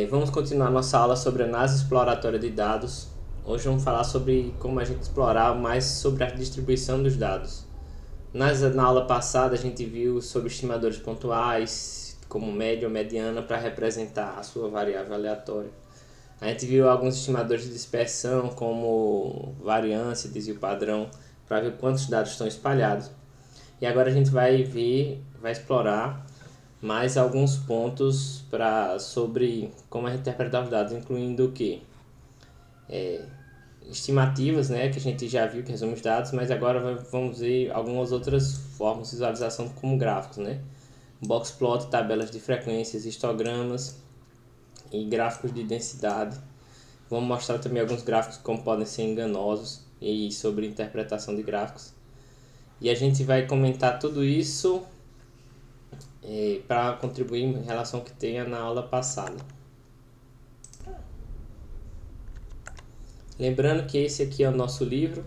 Vamos continuar nossa aula sobre análise exploratória de dados. Hoje vamos falar sobre como a gente explorar mais sobre a distribuição dos dados. Na aula passada a gente viu sobre estimadores pontuais, como média ou mediana, para representar a sua variável aleatória. A gente viu alguns estimadores de dispersão, como variância, desvio padrão, para ver quantos dados estão espalhados. E agora a gente vai explorar mais alguns pontos sobre como a gente interpretar os dados, incluindo o que? Estimativas, né, que a gente já viu que resume os dados, mas agora vamos ver algumas outras formas de visualização como gráficos, né? Boxplot, tabelas de frequências, histogramas e gráficos de densidade. Vamos mostrar também alguns gráficos como podem ser enganosos e sobre interpretação de gráficos. E a gente vai comentar tudo isso para contribuir em relação ao que tenha na aula passada. Lembrando que esse aqui é o nosso livro,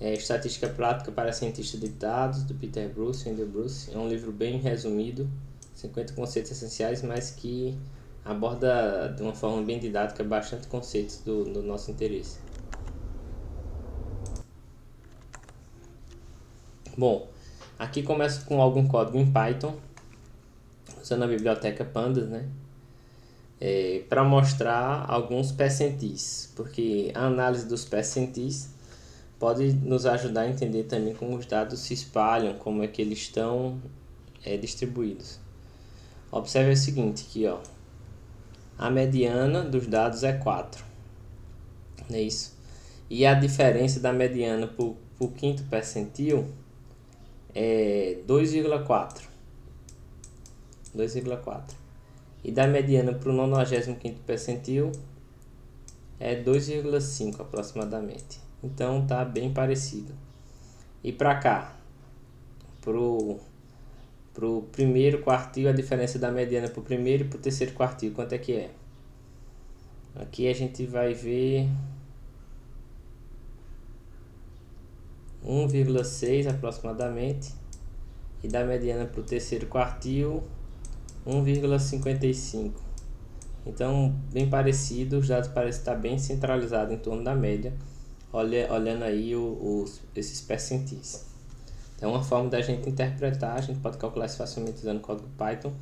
Estatística Prática para Cientistas de Dados, do Peter Bruce e Andrew Bruce. É um livro bem resumido, 50 conceitos essenciais, mas que aborda de uma forma bem didática bastante conceitos do nosso interesse. Bom, aqui começa com algum código em Python, usando a biblioteca Pandas, né? Para mostrar alguns percentis, porque a análise dos percentis pode nos ajudar a entender também como os dados se espalham, como é que eles estão distribuídos. Observe o seguinte aqui, ó. A mediana dos dados é 4, não é isso? E a diferença da mediana para o quinto percentil é 2,4. 2,4. E da mediana para o 95º percentil é 2,5 aproximadamente. Então tá bem parecido. E para cá, pro primeiro quartil, a diferença da mediana para o primeiro e para o terceiro quartil, quanto é que é? Aqui a gente vai ver 1,6 aproximadamente. E da mediana para o terceiro quartil, 1,55. Então, bem parecido, os dados parecem estar bem centralizados em torno da média, olhando aí esses percentis. Então, é uma forma da gente interpretar, a gente pode calcular isso facilmente usando o código Python,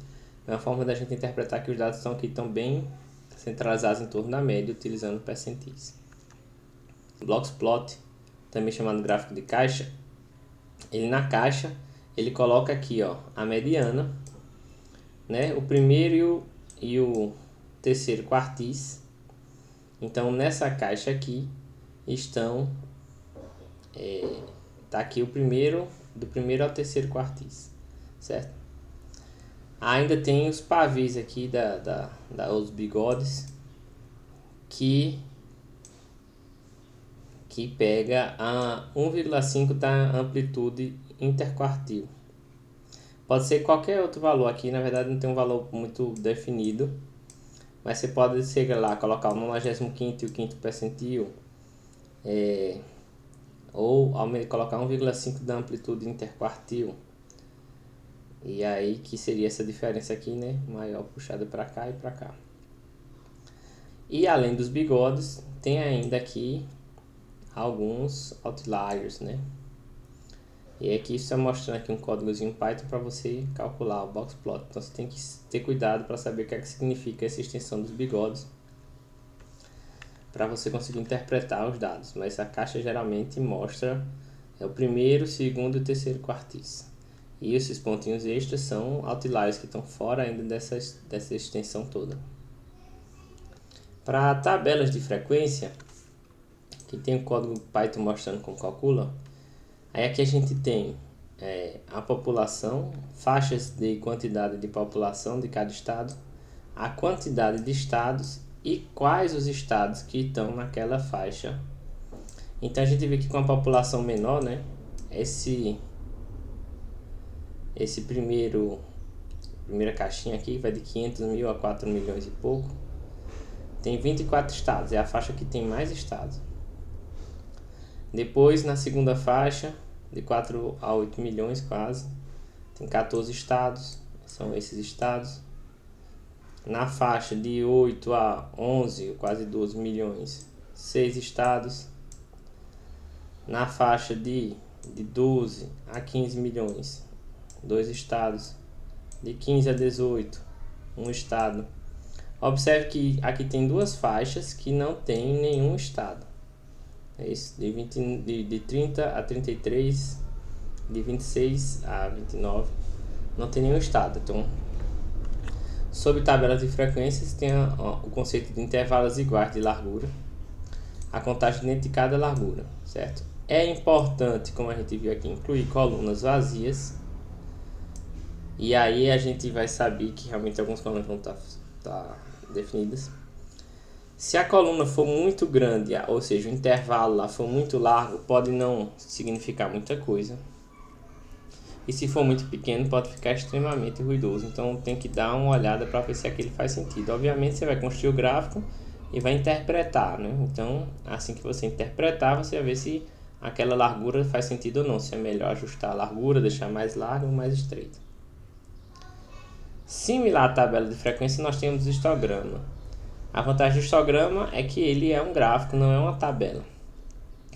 é uma forma da gente interpretar que os dados estão bem centralizados em torno da média, utilizando percentis. Boxplot, também chamado gráfico de caixa, na caixa, ele coloca aqui, ó, a mediana, né, o primeiro e o terceiro quartis. Então nessa caixa aqui estão tá aqui o primeiro, do primeiro ao terceiro quartis, certo? Ainda tem os pavis aqui os bigodes que pega a 1,5 da amplitude interquartil. Pode ser qualquer outro valor aqui, na verdade não tem um valor muito definido, mas você pode chegar lá, colocar o 95º e o quinto percentil, ou colocar 1,5 da amplitude interquartil, e aí que seria essa diferença aqui, né, maior puxada para cá e para cá. E além dos bigodes, tem ainda aqui alguns outliers, né? E aqui está mostrando aqui um códigozinho Python para você calcular o boxplot. Então você tem que ter cuidado para saber o que é que significa essa extensão dos bigodes, para você conseguir interpretar os dados. Mas a caixa geralmente mostra o primeiro, segundo e terceiro quartis. E esses pontinhos extras são outliers que estão fora ainda dessa extensão toda. Para tabelas de frequência, que tem o código Python mostrando como calcula, aí aqui a gente tem a população, faixas de quantidade de população de cada estado, a quantidade de estados e quais os estados que estão naquela faixa. Então a gente vê que com a população menor, né, esse primeira caixinha aqui vai de 500 mil a 4 milhões e pouco, tem 24 estados, é a faixa que tem mais estados. Depois na segunda faixa, de 4 a 8 milhões quase, tem 14 estados, são esses estados. Na faixa de 8 a 11, quase 12 milhões, 6 estados. Na faixa de 12 a 15 milhões, 2 estados. De 15 a 18, um estado. Observe que aqui tem duas faixas que não tem nenhum estado. É isso, de 30 a 33, de 26 a 29, não tem nenhum estado. Então, sob tabelas de frequências, tem o conceito de intervalos iguais de largura, a contagem dentro de cada largura, certo? É importante, como a gente viu aqui, incluir colunas vazias. E aí a gente vai saber que realmente algumas colunas vão estar definidas. Se a coluna for muito grande, ou seja, o intervalo lá for muito largo, pode não significar muita coisa. E se for muito pequeno, pode ficar extremamente ruidoso. Então tem que dar uma olhada para ver se aquilo faz sentido. Obviamente você vai construir o gráfico e vai interpretar, né? Então assim que você interpretar, você vai ver se aquela largura faz sentido ou não. Se é melhor ajustar a largura, deixar mais larga ou mais estreita. Similar à tabela de frequência, nós temos o histograma. A vantagem do histograma é que ele é um gráfico, não é uma tabela.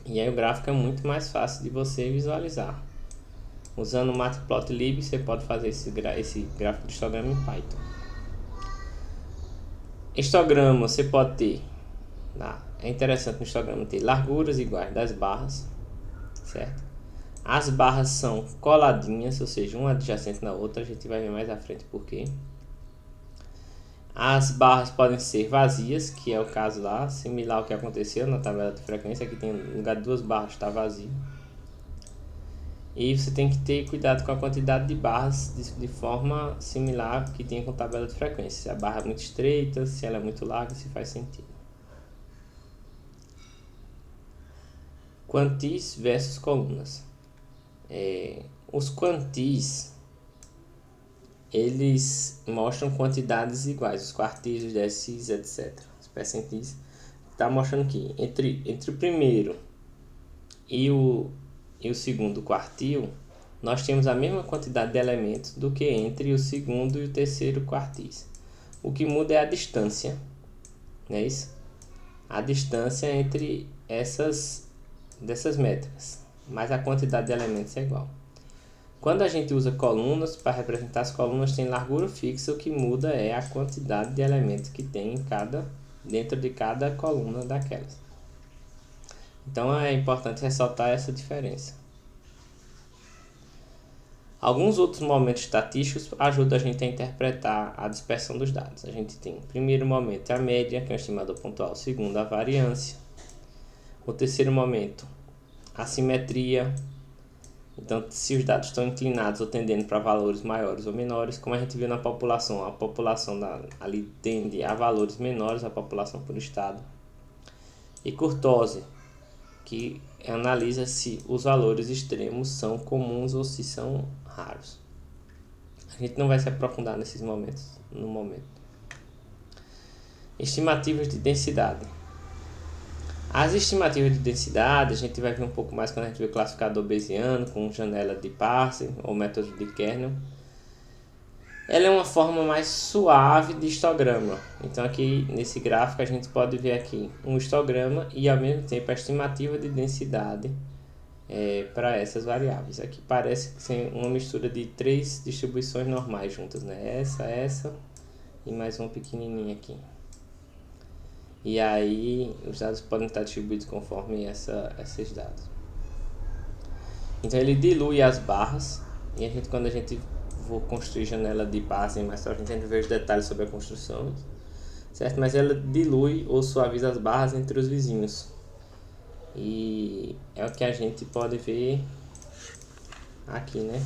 E aí o gráfico é muito mais fácil de você visualizar. Usando o Matplotlib, você pode fazer esse gráfico de histograma em Python. Histograma você pode ter, é interessante no histograma ter larguras iguais das barras, certo? As barras são coladinhas, ou seja, uma adjacente na outra, a gente vai ver mais à frente por quê. As barras podem ser vazias, que é o caso lá, similar ao que aconteceu na tabela de frequência, aqui tem no lugar de duas barras, está vazio. E você tem que ter cuidado com a quantidade de barras de forma similar que tem com a tabela de frequência. Se a barra é muito estreita, se ela é muito larga, se faz sentido. Quantis versus colunas. Os quantis, eles mostram quantidades iguais, os quartis, os décis, etc. Os percentis. Está mostrando que entre o primeiro e o segundo quartil, nós temos a mesma quantidade de elementos do que entre o segundo e o terceiro quartis. O que muda é a distância, não é isso? A distância entre dessas métricas, mas a quantidade de elementos é igual. Quando a gente usa colunas, para representar as colunas tem largura fixa, o que muda é a quantidade de elementos que tem dentro de cada coluna daquelas. Então é importante ressaltar essa diferença. Alguns outros momentos estatísticos ajudam a gente a interpretar a dispersão dos dados. A gente tem, o primeiro momento, a média, que é o estimador pontual. O segundo, a variância. O terceiro momento, a simetria. Então, se os dados estão inclinados ou tendendo para valores maiores ou menores, como a gente viu na população, a população ali tende a valores menores, a população por estado. E kurtose, que analisa se os valores extremos são comuns ou se são raros. A gente não vai se aprofundar nesses momentos no momento. Estimativas de densidade. As estimativas de densidade a gente vai ver um pouco mais quando a gente vê o classificador bayesiano com janela de Parsec ou método de kernel. Ela é uma forma mais suave de histograma. Então aqui nesse gráfico a gente pode ver aqui um histograma e ao mesmo tempo a estimativa de densidade para essas variáveis. Aqui parece que tem uma mistura de 3 distribuições normais juntas, né? Essa e mais uma pequenininha aqui. E aí os dados podem estar distribuídos conforme esses dados. Então ele dilui as barras e quando a gente for construir janela de Parsec mais tarde, a gente vai ver os detalhes sobre a construção, certo? Mas ela dilui ou suaviza as barras entre os vizinhos. E é o que a gente pode ver aqui, né?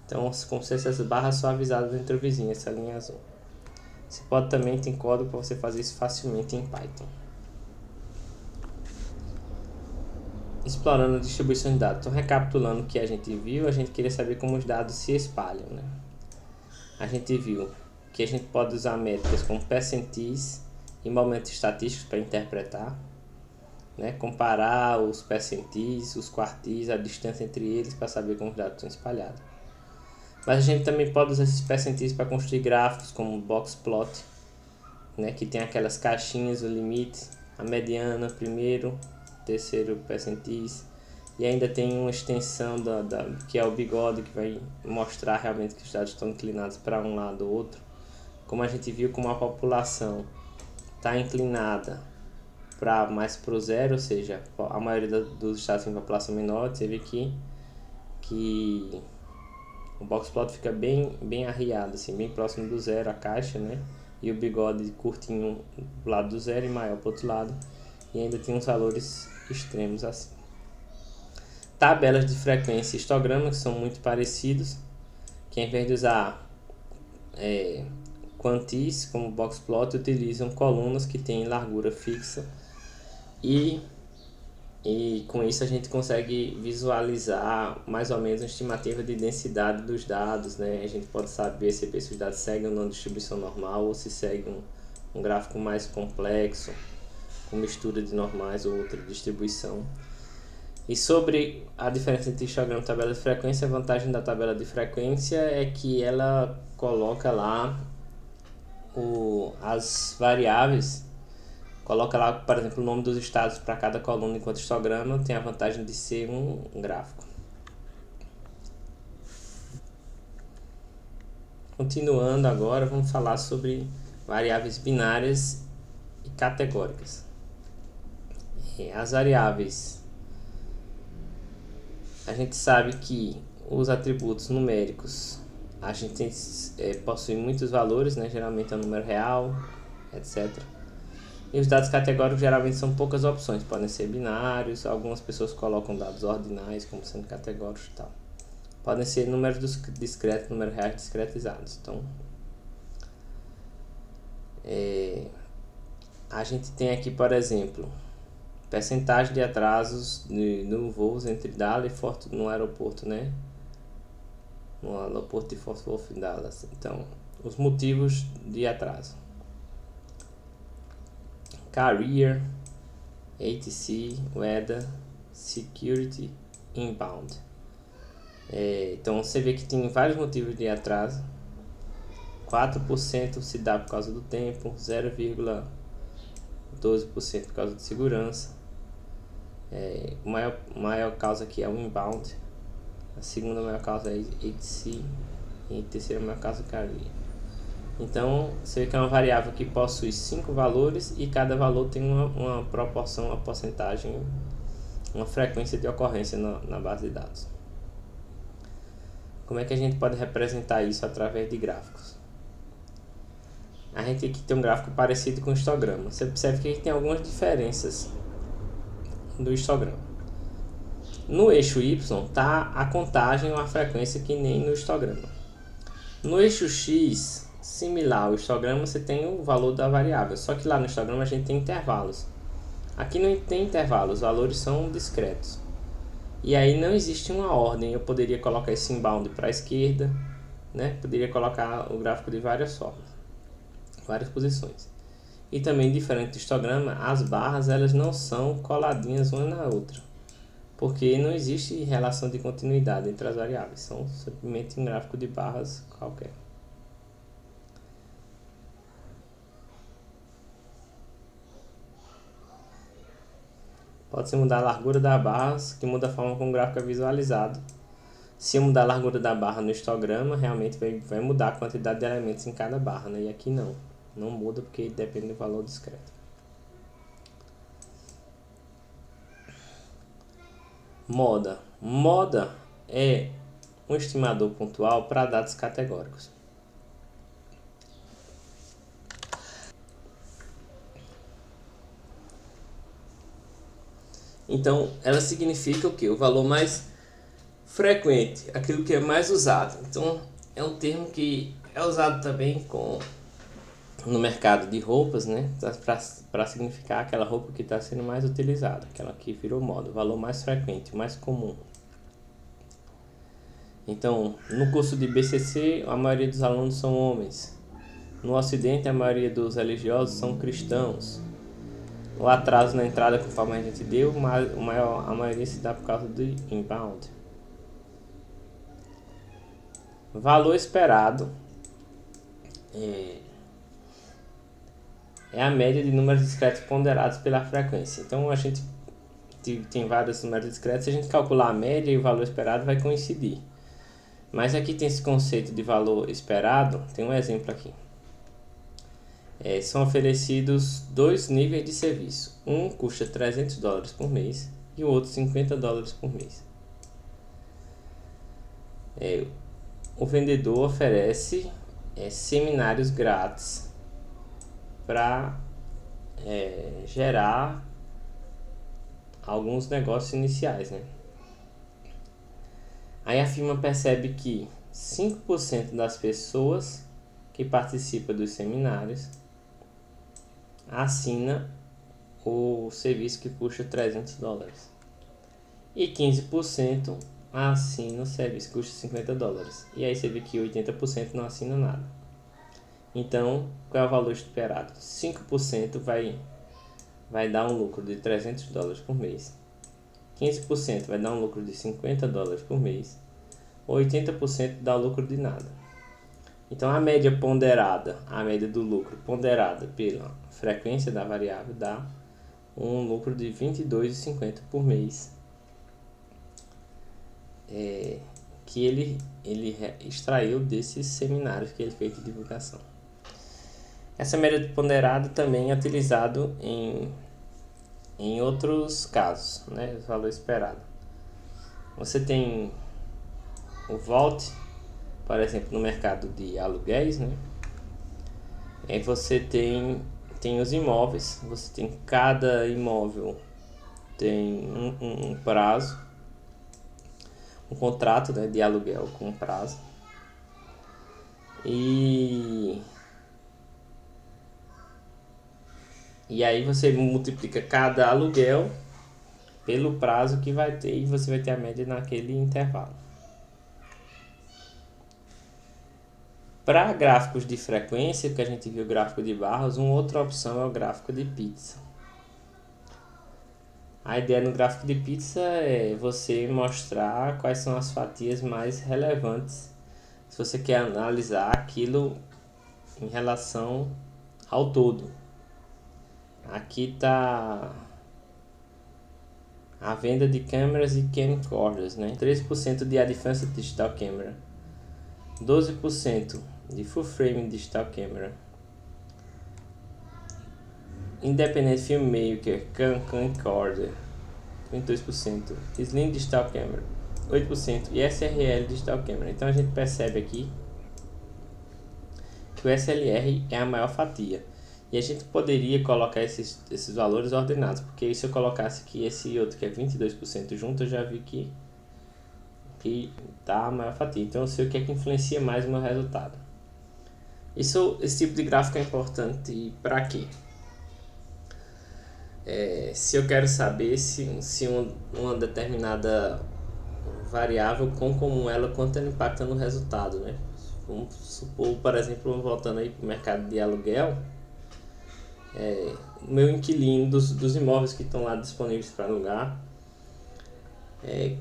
Então, como se essas barras suavizadas entre o vizinho, essa linha azul. Você pode também ter código para você fazer isso facilmente em Python. Explorando a distribuição de dados. Então, recapitulando o que a gente viu, a gente queria saber como os dados se espalham, né? A gente viu que a gente pode usar métricas como percentis e momentos estatísticos para interpretar. né? Comparar os percentis, os quartis, a distância entre eles para saber como os dados estão espalhados. Mas a gente também pode usar esses percentis para construir gráficos como box plot, né? Que tem aquelas caixinhas, o limite, a mediana primeiro, terceiro percentis, e ainda tem uma extensão que é o bigode, que vai mostrar realmente que os dados estão inclinados para um lado ou outro. Como a gente viu, como a população está inclinada mais para o zero, ou seja, a maioria dos estados tem população menor, você vê que o boxplot fica bem arriado, assim, bem próximo do zero a caixa, né? E o bigode curtinho do lado do zero e maior para o outro lado. E ainda tem uns valores extremos assim. Tabelas de frequência e histograma, que são muito parecidos, que ao invés de usar quantis como boxplot, utilizam colunas que têm largura fixa e com isso a gente consegue visualizar mais ou menos uma estimativa de densidade dos dados, né? A gente pode saber se os dados seguem ou não distribuição normal ou se seguem um gráfico mais complexo, com mistura de normais ou outra distribuição. E sobre a diferença entre histograma e tabela de frequência, a vantagem da tabela de frequência é que ela coloca lá as variáveis, coloca lá, por exemplo, o nome dos estados para cada coluna, enquanto histograma tem a vantagem de ser um gráfico. Continuando agora, vamos falar sobre variáveis binárias e categóricas. As variáveis, a gente sabe que os atributos numéricos, a gente possui muitos valores, né? Geralmente é um número real, etc. E os dados categóricos geralmente são poucas opções, podem ser binários, algumas pessoas colocam dados ordinais como sendo categóricos e tal. Podem ser números discretos, números reais discretizados. Então, a gente tem aqui, por exemplo, percentagem de atrasos no voos entre Dallas e Fort no aeroporto, né? No aeroporto de Fort Worth em Dallas. Então, os motivos de atraso: Carrier, ATC, Weather, Security, Inbound. Então você vê que tem vários motivos de atraso. 4% se dá por causa do tempo, 0,12% por causa de segurança. Maior causa aqui é o Inbound. A segunda maior causa é ATC. E a terceira maior causa é Carrier. Então, você vê que é uma variável que possui 5 valores e cada valor tem uma proporção, uma porcentagem, uma frequência de ocorrência na base de dados. Como é que a gente pode representar isso através de gráficos? A gente aqui tem um gráfico parecido com o histograma. Você percebe que aqui tem algumas diferenças do histograma. No eixo Y está a contagem ou a frequência que nem no histograma. No eixo X, similar ao histograma, você tem o valor da variável, só que lá no histograma a gente tem intervalos. Aqui não tem intervalos, os valores são discretos. E aí não existe uma ordem, eu poderia colocar esse inbound para a esquerda, né? Poderia colocar o gráfico de várias formas, várias posições. E também, diferente do histograma, as barras elas não são coladinhas uma na outra, porque não existe relação de continuidade entre as variáveis, são simplesmente um gráfico de barras qualquer. Pode-se mudar a largura da barra, que muda a forma como o gráfico é visualizado. Se eu mudar a largura da barra no histograma, realmente vai mudar a quantidade de elementos em cada barra, né? E aqui não muda porque depende do valor discreto. Moda é um estimador pontual para dados categóricos. Então, ela significa o quê? O valor mais frequente, aquilo que é mais usado. Então, é um termo que é usado também no mercado de roupas, né? Para significar aquela roupa que está sendo mais utilizada, aquela que virou moda, o valor mais frequente, mais comum. Então, no curso de BCC, a maioria dos alunos são homens. No Ocidente, a maioria dos religiosos são cristãos. O atraso na entrada, conforme a gente deu, a maioria se dá por causa do inbound. Valor esperado é a média de números discretos ponderados pela frequência. Então a gente tem vários números discretos, se a gente calcular a média e o valor esperado vai coincidir. Mas aqui tem esse conceito de valor esperado, tem um exemplo aqui. São oferecidos dois níveis de serviço. Um custa $300 por mês e o outro $50 por mês. O vendedor oferece seminários grátis para gerar alguns negócios iniciais, né? Aí a firma percebe que 5% das pessoas que participam dos seminários assina o serviço que custa $300 e 15% assina o serviço que custa $50. E aí você vê que 80% não assina nada. Então, qual é o valor esperado? 5% vai dar um lucro de $300 por mês. 15% vai dar um lucro de $50 por mês. 80% dá lucro de nada. Então, a média ponderada, a média do lucro ponderada pela frequência da variável dá um lucro de $22,50 por mês. Que ele extraiu desses seminários que ele fez de divulgação. Essa média ponderada também é utilizado em outros casos, né? O valor esperado. Você tem o VOLT, por exemplo, no mercado de aluguéis, né? Aí você tem os imóveis, você tem cada imóvel tem um prazo, um contrato, né, de aluguel com prazo. E aí você multiplica cada aluguel pelo prazo que vai ter e você vai ter a média naquele intervalo. Para gráficos de frequência, que a gente viu o gráfico de barras, uma outra opção é o gráfico de pizza. A ideia no gráfico de pizza é você mostrar quais são as fatias mais relevantes, se você quer analisar aquilo em relação ao todo. Aqui está a venda de câmeras e camcorders, né? 13% de Advanced Digital Camera, 12% de Full Frame Digital Camera, Independent Filmmaker Camcorder, 22%, Slim Digital Camera, 8% e SRL Digital Camera. Então a gente percebe aqui que o SLR é a maior fatia. E a gente poderia colocar esses valores ordenados, porque se eu colocasse aqui esse outro que é 22% junto, eu já vi que tá a maior fatia. Então eu sei o que é que influencia mais o meu resultado. Esse tipo de gráfico é importante para quê? Se eu quero saber se uma determinada variável, quão comum ela, quanto ela impacta no resultado, né? Vamos supor, por exemplo, voltando aí para o mercado de aluguel, o meu inquilino dos imóveis que estão lá disponíveis para alugar,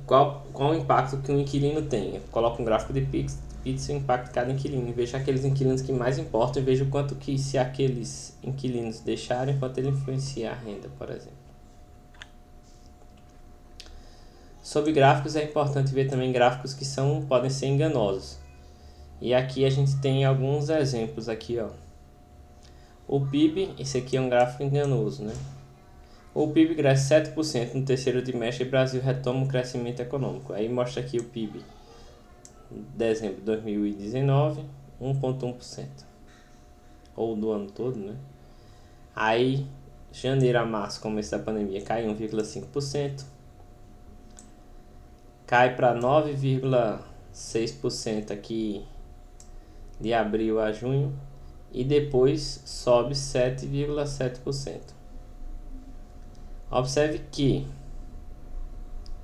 qual o impacto que um inquilino tem? Eu coloco um gráfico de pizza e impacto de cada inquilino e vejo aqueles inquilinos que mais importam e vejo quanto que, se aqueles inquilinos deixarem, quanto ele influencia a renda, por exemplo. Sobre gráficos, é importante ver também gráficos que podem ser enganosos. E aqui a gente tem alguns exemplos aqui, ó. O PIB, esse aqui é um gráfico enganoso, né? O PIB cresce 7% no terceiro trimestre e o Brasil retoma o crescimento econômico. Aí mostra aqui o PIB, dezembro de 2019, 1,1%. Ou do ano todo, né? Aí, janeiro a março, começo da pandemia, cai 1,5%. Cai para 9,6% aqui de abril a junho. E depois sobe 7,7%. Observe que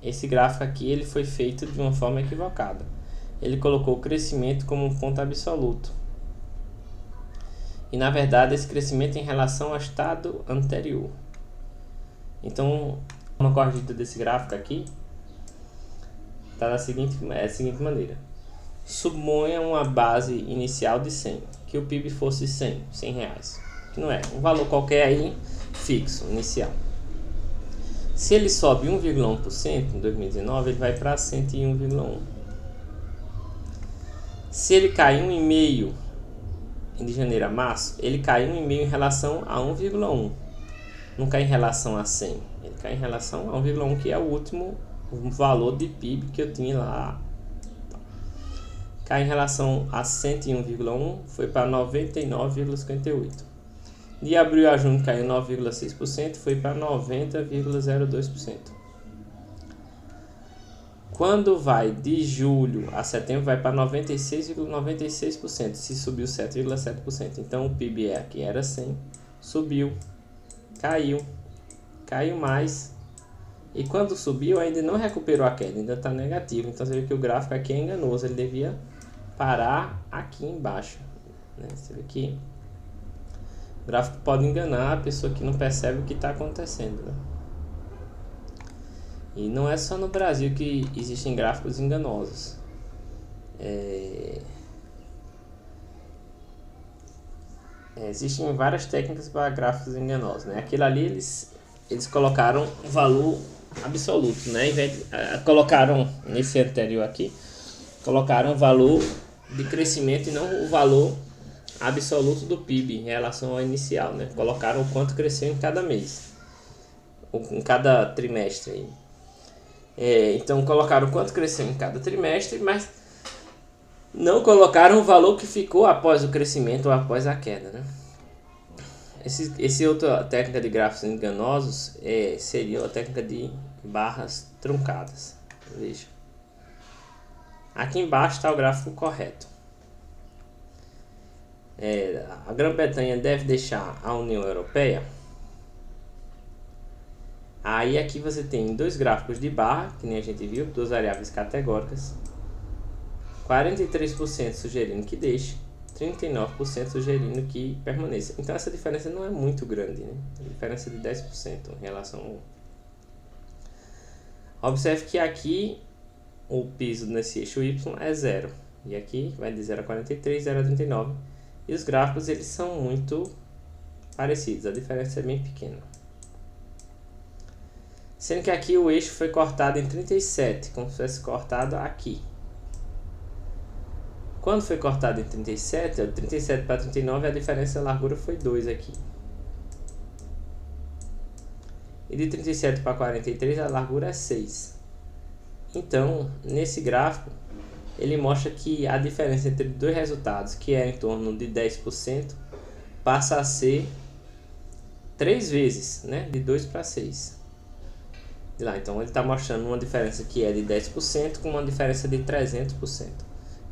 esse gráfico aqui ele foi feito de uma forma equivocada. Ele colocou o crescimento como um ponto absoluto. E na verdade esse crescimento é em relação ao estado anterior. Então, uma corrigida desse gráfico aqui está da seguinte maneira. Suponha uma base inicial de 100, que o PIB fosse 100 reais, que não é, um valor qualquer aí fixo, inicial. Se ele sobe 1,1% em 2019, ele vai para 101,1. Se ele cai 1,5% de janeiro a março, ele cai 1,5% em relação a 1,1%. Não cai em relação a 100, ele cai em relação a 1,1%, que é o último valor de PIB que eu tinha lá. Cai em relação a 101,1%, foi para 99,58%. De abril a junho caiu 9,6%, foi para 90,02%. Quando vai de julho a setembro, vai para 96,96%, se subiu 7,7%. Então o PIB aqui era 100, subiu, caiu mais. E quando subiu, ainda não recuperou a queda, ainda está negativo. Então você vê que o gráfico aqui é enganoso, ele devia parar aqui embaixo, né? Você vê que o gráfico pode enganar a pessoa que não percebe o que está acontecendo, né? E não é só no Brasil que existem gráficos enganosos. Existem várias técnicas para gráficos enganosos, né? Aquilo ali eles colocaram um valor absoluto, né? Em vez de, colocaram nesse anterior aqui, colocaram o valor de crescimento e não o valor absoluto do PIB em relação ao inicial, né? Colocaram o quanto cresceu em cada mês, ou em cada trimestre aí. Então colocaram o quanto cresceu em cada trimestre, mas não colocaram o valor que ficou após o crescimento ou após a queda, né? Esse outra técnica de gráficos enganosos seria a técnica de barras truncadas. Veja. Aqui embaixo está o gráfico correto. A Grã-Bretanha deve deixar a União Europeia. Aí aqui você tem dois gráficos de barra, que nem a gente viu, duas variáveis categóricas. 43% sugerindo que deixe, 39% sugerindo que permaneça. Então essa diferença não é muito grande, né? A diferença de 10% em relação ao... Observe que aqui o piso nesse eixo Y é 0. E aqui vai de 0 a 43, 0 a 39. E os gráficos eles são muito parecidos, a diferença é bem pequena. Sendo que aqui o eixo foi cortado em 37, como se fosse cortado aqui. Quando foi cortado em 37, de 37 para 39, a diferença da largura foi 2 aqui. E de 37 para 43, a largura é 6. Então, nesse gráfico, ele mostra que a diferença entre dois resultados, que é em torno de 10%, passa a ser 3 vezes, né? De 2 para 6. Então ele está mostrando uma diferença que é de 10% com uma diferença de 300%.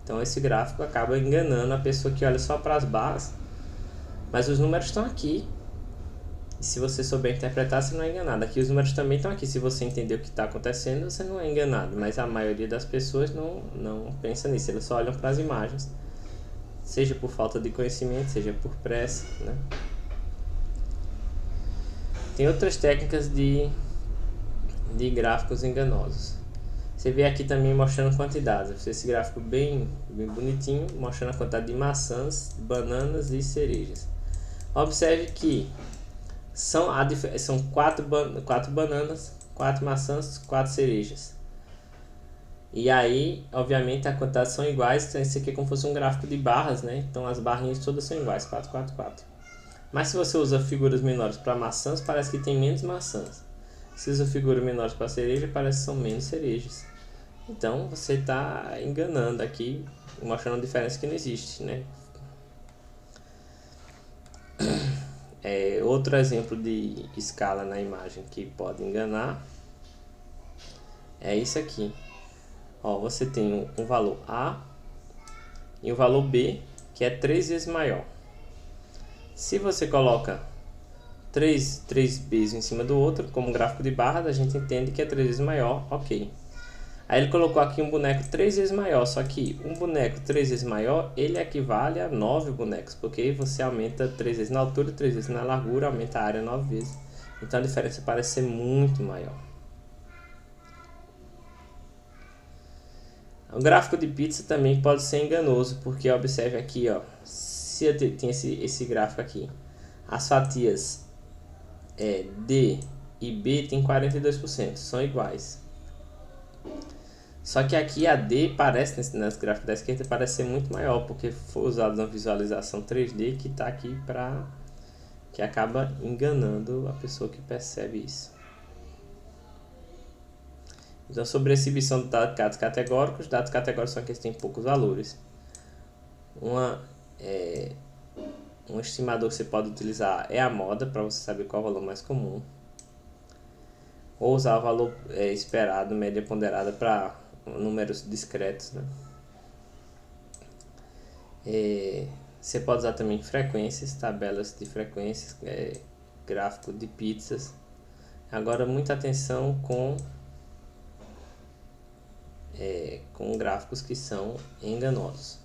Então esse gráfico acaba enganando a pessoa que olha só para as barras, mas os números estão aqui. E se você souber interpretar, você não é enganado. Aqui os números também estão aqui. Se você entender o que está acontecendo, você não é enganado. Mas a maioria das pessoas não pensa nisso. Eles só olham para as imagens, seja por falta de conhecimento, seja por pressa, né? Tem outras técnicas de gráficos enganosos. Você vê aqui também mostrando quantidades. Esse gráfico bem bonitinho, mostrando a quantidade de maçãs, bananas e cerejas. Observe que são 4 bananas, 4 maçãs, 4 cerejas. E aí, obviamente, as quantidades são iguais. Então esse aqui é como se fosse um gráfico de barras, né? Então as barrinhas todas são iguais, 4, 4, 4. Mas se você usa figuras menores para maçãs, parece que tem menos maçãs. Se usa figuras menores para cereja, parece que são menos cerejas. Então você está enganando aqui, mostrando uma diferença que não existe, né? Outro exemplo de escala na imagem que pode enganar é isso aqui. Você tem um valor A e um valor B, que é 3 vezes maior. Se você coloca 3 Bs em cima do outro, como gráfico de barras, a gente entende que é 3 vezes maior, ok. Aí ele colocou aqui um boneco 3 vezes maior, só que um boneco 3 vezes maior, ele equivale a 9 bonecos, porque você aumenta 3 vezes na altura, 3 vezes na largura, aumenta a área 9 vezes. Então a diferença parece ser muito maior. O gráfico de pizza também pode ser enganoso, porque observe aqui, ó, se eu tenho esse gráfico aqui, as fatias D e B tem 42%, são iguais. Só que aqui a D parece, nesse gráfico da esquerda, parece ser muito maior, porque foi usado uma visualização 3D que está aqui que acaba enganando a pessoa que percebe isso. Então, sobre a exibição de dados categóricos são aqueles que têm poucos valores. Um estimador que você pode utilizar é a moda, para você saber qual é o valor mais comum. Ou usar o valor esperado, média ponderada, para números discretos, né? Você pode usar também frequências, tabelas de frequências, gráfico de pizzas. Agora, muita atenção com gráficos que são enganosos.